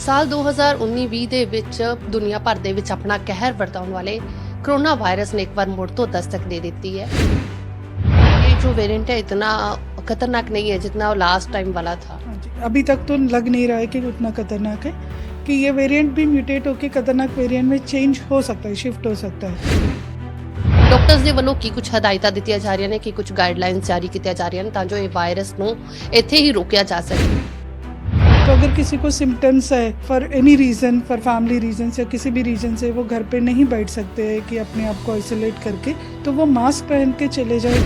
ਸਾਲ 2019-20 ਦੇ ਵਿੱਚ ਦੁਨੀਆ ਭਰ ਦੇ ਵਿੱਚ ਆਪਣਾ ਕਹਿਰ ਵਰਤਾਉਣ ਵਾਲੇ कोरोना वायरस ने एक बार मुड़ तो दस्तक दे देती है। ये जो वेरिएंट है इतना खतरनाक नहीं है जितना लास्ट टाइम वाला था। हाँ जी, अभी तक तो लग नहीं रहा है कि उतना खतरनाक है कि ये वेरिएंट भी म्यूटेट होकर खतरनाक वेरिएंट में चेंज हो सकता है, शिफ्ट हो सकता है। ਡਾਕਟਰਸ ਦੇ ਵੱਲੋਂ ਕੀ ਕੁਝ ਹਦਾਇਤਾਂ ਦਿੱਤੀਆਂ ਜਾ ਰਹੀਆਂ ਨੇ ਕਿ ਕੁਝ ਗਾਈਡਲਾਈਨਸ ਜਾਰੀ ਕੀਤੀਆਂ ਜਾ ਰਹੀਆਂ ਨੇ ਤਾਂ ਜੋ ਇਹ ਵਾਇਰਸ ਨੂੰ ਇੱਥੇ ਹੀ ਰੋਕਿਆ ਜਾ ਸਕੇ। तो अगर किसी को सिम्टम्स है for any reason, for family reason या किसी भी रीज़न से वो घर पे नहीं बैठ सकते हैं कि अपने आप को आइसोलेट करके, तो वो मास्क पहन के चले जाए।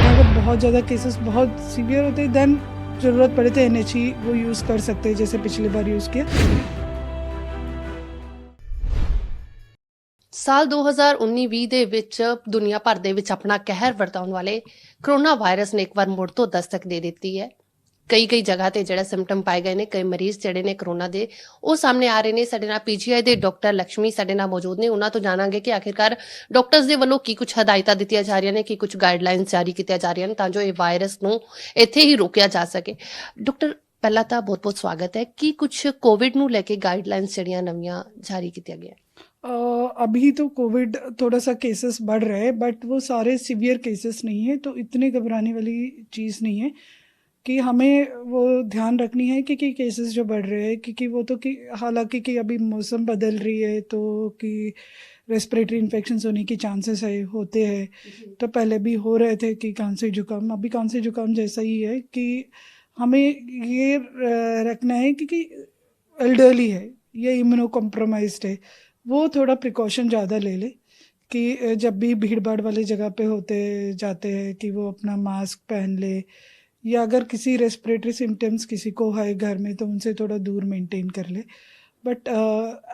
अगर बहुत ज़्यादा केसेस बहुत सीवियर होते हैं दैन ज़रूरत पड़े तो NHE वो यूज़ कर सकते हैं जैसे पिछली बार यूज़ किया। ਸਾਲ 2019-20 ਦੇ ਵਿੱਚ ਦੁਨੀਆ ਭਰ ਦੇ ਵਿੱਚ ਆਪਣਾ ਕਹਿਰ ਵਰਤਾਉਣ ਵਾਲੇ ਕੋਰੋਨਾ ਵਾਇਰਸ ਨੇ ਇੱਕ ਵਾਰ ਮੁੜ ਤੋਂ ਦਸਤਕ ਦੇ ਦਿੱਤੀ ਹੈ। ਕਈ ਜਗ੍ਹਾ ਤੇ ਜਿਹੜਾ ਸਿੰਪਟਮ ਪਾਏ ਗਏ ਨੇ, ਕਈ ਮਰੀਜ਼ ਜਿਹੜੇ ਨੇ ਕੋਰੋਨਾ ਦੇ ਉਹ ਸਾਹਮਣੇ ਆ ਰਹੇ ਨੇ। ਸਾਡੇ ਨਾਲ PGI ਦੇ ਡਾਕਟਰ ਲక్ష్ਮੀ ਸਾਡੇ ਨਾਲ ਮੌਜੂਦ ਨੇ। ਉਹਨਾਂ ਤੋਂ ਜਾਣਾਂਗੇ ਕਿ ਆਖਿਰਕਾਰ ਡਾਕਟਰਸ ਦੇ ਵੱਲੋਂ ਕੀ ਕੁਝ ਹਦਾਇਤਾਂ ਦਿੱਤੀਆਂ ਜਾ ਰਹੀਆਂ ਨੇ, ਕਿ ਕੁਝ ਗਾਈਡਲਾਈਨਸ ਜਾਰੀ ਕੀਤੀਆਂ ਜਾ ਰਹੀਆਂ ਨੇ ਤਾਂ ਜੋ ਇਹ ਵਾਇਰਸ ਨੂੰ ਇੱਥੇ ਹੀ ਰੋਕਿਆ ਜਾ ਸਕੇ। ਡਾਕਟਰ ਪਹਿਲਾਂ ਤਾਂ ਬਹੁਤ-ਬਹੁਤ ਸਵਾਗਤ ਹੈ। ਕੀ ਕੁਝ ਕੋਵਿਡ ਨੂੰ ਲੈ ਕੇ ਗਾਈਡਲਾਈਨਸ ਜਿਹੜੀਆਂ ਨਵੀਆਂ ਜਾਰੀ ਕੀਤੀਆਂ ਗਈਆਂ? अभी तो कोविड थोड़ा सा केसेस बढ़ रहे हैं बट वो सारे सीवियर केसेस नहीं है, तो इतने घबराने वाली चीज़ नहीं है कि हमें वो ध्यान रखनी है कि केसेस जो बढ़ रहे हैं क्योंकि वो तो कि हालांकि कि अभी मौसम बदल रही है तो कि रेस्पिरेटरी इन्फेक्शंस होने की चांसेस है होते हैं। तो पहले भी हो रहे थे कि खांसी जुकाम, अभी खांसी जुकाम जैसा ही है कि हमें ये रखना है क्योंकि एल्डरली है, ये इम्यूनो कॉम्प्रोमाइज्ड है, वो थोड़ा प्रिकॉशन ज़्यादा ले ले कि जब भी भीड़ भाड़ वाली जगह पे होते जाते हैं कि वो अपना मास्क पहन ले, या अगर किसी रेस्पिरेटरी सिम्टम्स किसी को है घर में तो उनसे थोड़ा दूर मेंटेन कर ले। बट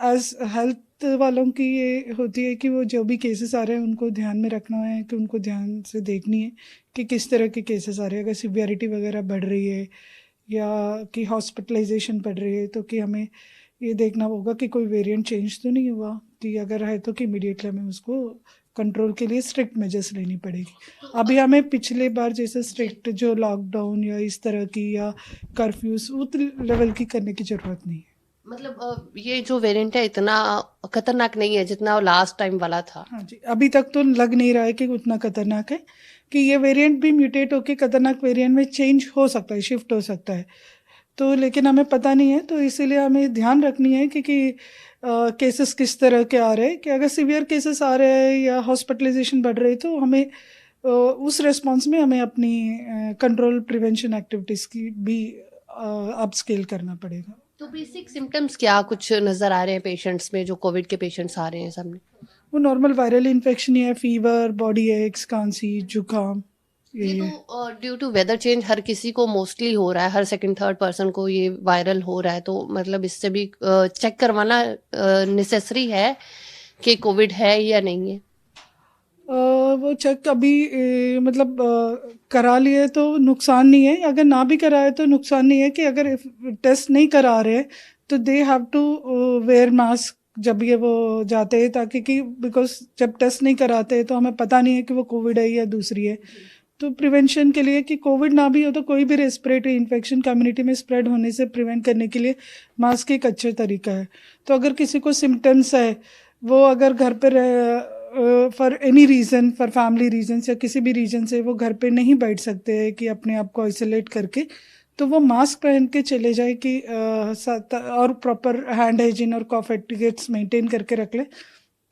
एज हेल्थ वालों की ये होती है कि वो जो भी केसेस आ रहे हैं उनको ध्यान में रखना है कि उनको ध्यान से देखनी है कि किस तरह के केसेस आ रहे हैं। अगर सीवियरिटी वगैरह बढ़ रही है या कि हॉस्पिटलाइजेशन बढ़ रही है तो कि हमें ये देखना होगा कि कोई वेरिएंट चेंज तो नहीं हुआ, कि अगर है तो कि इमीडिएटली हमें उसको कंट्रोल के लिए स्ट्रिक्ट मेजर्स लेनी पड़ेगी। अभी हमें पिछले बार जैसे स्ट्रिक्ट जो लॉकडाउन या इस तरह की या कर्फ्यूज उस लेवल की करने की ज़रूरत नहीं है। मतलब ये जो वेरिएंट है इतना खतरनाक नहीं है जितना लास्ट टाइम वाला था। हाँ जी, अभी तक तो लग नहीं रहा है कि उतना खतरनाक है कि ये वेरिएंट भी म्यूटेट होकर खतरनाक वेरिएंट में चेंज हो सकता है, शिफ्ट हो सकता है। तो लेकिन हमें पता नहीं है, तो इसीलिए हमें ध्यान रखनी है कि केसेस किस तरह के आ रहे हैं, कि अगर सीवियर केसेस आ रहे हैं या हॉस्पिटलाइजेशन बढ़ रही है तो हमें उस रेस्पॉन्स में हमें अपनी कंट्रोल प्रिवेंशन एक्टिविटीज़ की भी अप स्केल करना पड़ेगा। तो बेसिक सिम्टम्स क्या कुछ नजर आ रहे हैं पेशेंट्स में, जो कोविड के पेशेंट्स आ रहे हैं सामने? वो नॉर्मल वायरल इन्फेक्शन ही है, फीवर, बॉडी एक्स, खांसी, जुकाम। ये तो ड्यू टू वेदर चेंज हर किसी को मोस्टली हो रहा है, हर सेकंड थर्ड पर्सन को ये वायरल हो रहा है, तो मतलब इससे भी चेक करवाना नेसेसरी है कि कोविड है या नहीं है। वो चेक अभी मतलब करा लिए तो नुकसान नहीं है, अगर ना भी कराए तो नुकसान नहीं है कि अगर टेस्ट नहीं करा रहे तो they have to wear mask जब ये वो जाते हैं, ताकि कि बिकॉज जब टेस्ट नहीं कराते तो हमें पता नहीं है कि वो कोविड है या दूसरी है। तो प्रिवेंशन के लिए कि कोविड ना भी हो तो कोई भी रेस्पिरेटरी इन्फेक्शन कम्युनिटी में स्प्रेड होने से प्रिवेंट करने के लिए मास्क एक अच्छा तरीका है। तो अगर किसी को सिम्टम्स है, वो अगर घर पर for any reason, for family reason या किसी भी रीजन से वो घर पे नहीं बैठ सकते हैं कि अपने आप को आइसोलेट करके, तो वो मास्क पहन के चले जाए कि और प्रॉपर हैंड हाइजीन और कॉफ एटिकेट्स मेंटेन करके रख ले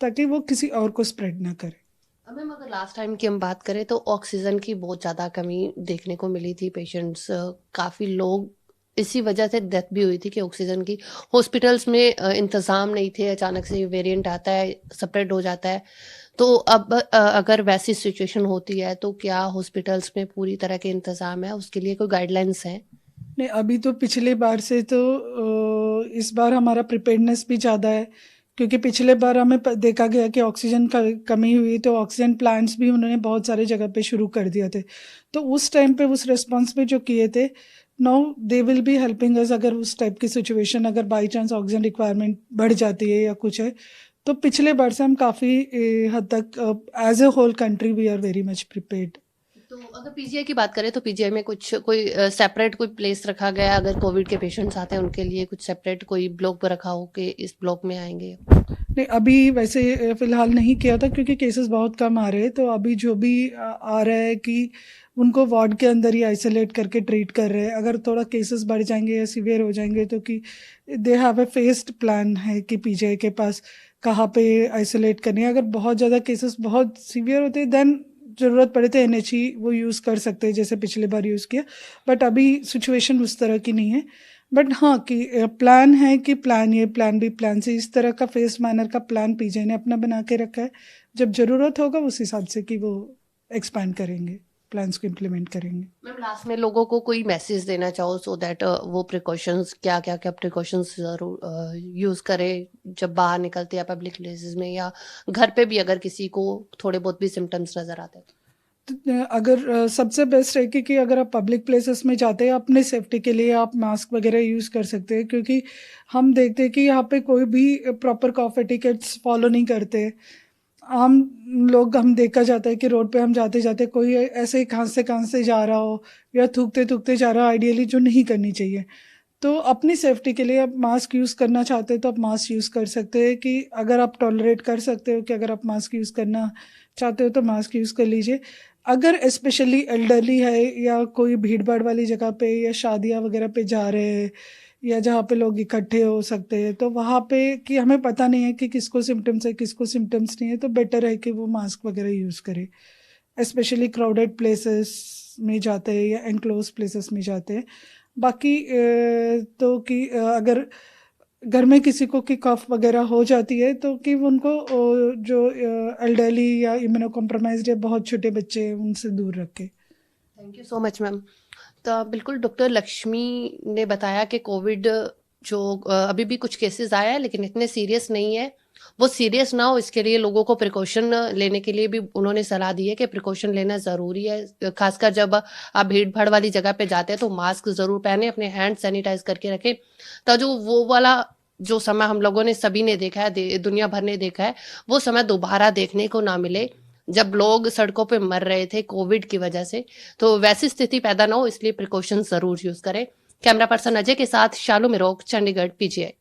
ताकि वो किसी और को स्प्रेड ना करे। मैम अगर लास्ट टाइम की हम बात करें तो ऑक्सीजन की बहुत ज़्यादा कमी देखने को मिली थी। पेशेंट्स काफ़ी लोग इसी वजह से डेथ भी हुई थी कि ऑक्सीजन की हॉस्पिटल्स में इंतज़ाम नहीं थे। अचानक से वेरिएंट आता है, स्प्रेड हो जाता है। तो अब अगर वैसी सिचुएशन होती है तो क्या हॉस्पिटल्स में पूरी तरह के इंतज़ाम है, उसके लिए कोई गाइडलाइंस है? नहीं, अभी तो पिछले बार से तो इस बार हमारा प्रिपेयर्डनेस भी ज़्यादा है क्योंकि पिछले बार हमें देखा गया कि ऑक्सीजन का कमी हुई, तो ऑक्सीजन प्लांट्स भी उन्होंने बहुत सारे जगह पे शुरू कर दिए थे। तो उस टाइम पे उस रिस्पॉन्स में जो किए थे, now they will be helping us. अगर उस टाइप की सिचुएशन अगर बाई चांस ऑक्सीजन रिक्वायरमेंट बढ़ जाती है या कुछ है तो पिछले बार से हम काफ़ी हद तक as a whole country we are very much prepared. तो अगर पीजीआई की बात करें तो पीजीआई में कुछ कोई सेपरेट कोई प्लेस रखा गया है? अगर कोविड के पेशेंट्स आते हैं उनके लिए कुछ सेपरेट कोई ब्लॉक रखा हो कि इस ब्लॉक में आएंगे? नहीं, अभी वैसे फिलहाल नहीं किया था क्योंकि केसेस बहुत कम आ रहे हैं। तो अभी जो भी आ रहा है कि उनको वार्ड के अंदर ही आइसोलेट करके ट्रीट कर रहे हैं। अगर थोड़ा केसेस बढ़ जाएंगे या सीवियर हो जाएंगे तो कि they have a faced plan है कि पीजीआई के पास कहाँ पे आइसोलेट करनी है। अगर बहुत ज़्यादा केसेस बहुत सीवियर होते हैं देन ज़रूरत पड़े तो एनएचई वो यूज़ कर सकते हैं जैसे पिछले बार यूज़ किया। बट अभी सिचुएशन उस तरह की नहीं है। बट हाँ कि प्लान है कि plan A plan B plan C इस तरह का फेस मैनर का प्लान पीजीआई ने अपना बना के रखा है। जब ज़रूरत होगा उस हिसाब से कि वो एक्सपैंड करेंगे, प्लान्स को इम्प्लीमेंट करेंगे। मैम लास्ट में लोगों को कोई मैसेज देना चाहो सो दैट वो प्रिकॉशंस क्या क्या क्या प्रिकॉशंस जरूर यूज करें जब बाहर निकलते हैं पब्लिक प्लेसेस में, या घर पे भी अगर किसी को थोड़े बहुत भी सिम्टम्स नजर आते हैं? तो अगर सबसे बेस्ट है कि अगर आप पब्लिक प्लेसेस में जाते हैं अपने सेफ्टी के लिए आप मास्क वगैरह यूज़ कर सकते हैं। क्योंकि हम देखते हैं कि यहाँ पे कोई भी प्रॉपर कॉफ एटिकेट्स फॉलो नहीं करते। आम लोग हम देखा जाता है कि रोड पे हम जाते जाते कोई ऐसे ही खांसते जा रहा हो या थूकते थूकते जा रहा हो, आइडियली जो नहीं करनी चाहिए। तो अपनी सेफ्टी के लिए आप मास्क यूज़ करना चाहते हो तो आप मास्क यूज़ कर सकते हैं। कि अगर आप टॉलरेट कर सकते हो कि अगर आप मास्क यूज़ करना चाहते हो तो मास्क यूज़ कर लीजिए। अगर स्पेशली एल्डरली है या कोई भीड़ भाड़ वाली जगह पे या शादियाँ वगैरह पे जा रहे हैं या जहाँ पे लोग इकट्ठे हो सकते हैं तो वहाँ पे कि हमें पता नहीं है कि किसको सिम्टम्स है किसको सिम्टम्स नहीं है, तो बेटर है कि वो मास्क वगैरह यूज़ करे। स्पेशली क्राउडेड प्लेसेस में जाते हैं या एनक्लोज प्लेसेस में जाते हैं। बाकी तो कि अगर घर में किसी को कि कफ वगैरह हो जाती है तो कि उनको जो एल्डरली या इम्यूनो कॉम्प्रोमाइज्ड है बहुत छोटे बच्चे हैं उनसे दूर रखें। Thank you so much ma'am. तो बिल्कुल डॉक्टर लक्ष्मी ने बताया कि कोविड जो अभी भी कुछ केसेस आया है लेकिन इतने सीरियस नहीं है, वो सीरियस ना हो इसके लिए लोगों को प्रिकॉशन लेने के लिए भी उन्होंने सलाह दी है कि प्रिकॉशन लेना ज़रूरी है। खासकर जब आप भीड़ भाड़ वाली जगह पे जाते हैं तो मास्क ज़रूर पहने, अपने हैंड सैनिटाइज करके रखें। तो जो वो वाला जो समय हम लोगों ने सभी ने देखा है, दुनिया भर ने देखा है, वो समय दोबारा देखने को ना मिले जब लोग सड़कों पे मर रहे थे कोविड की वजह से। तो वैसी स्थिति पैदा ना हो इसलिए प्रिकॉशन जरूर यूज करें। कैमरा पर्सन अजय के साथ शालू मिरोक, चंडीगढ़, पीजीआई।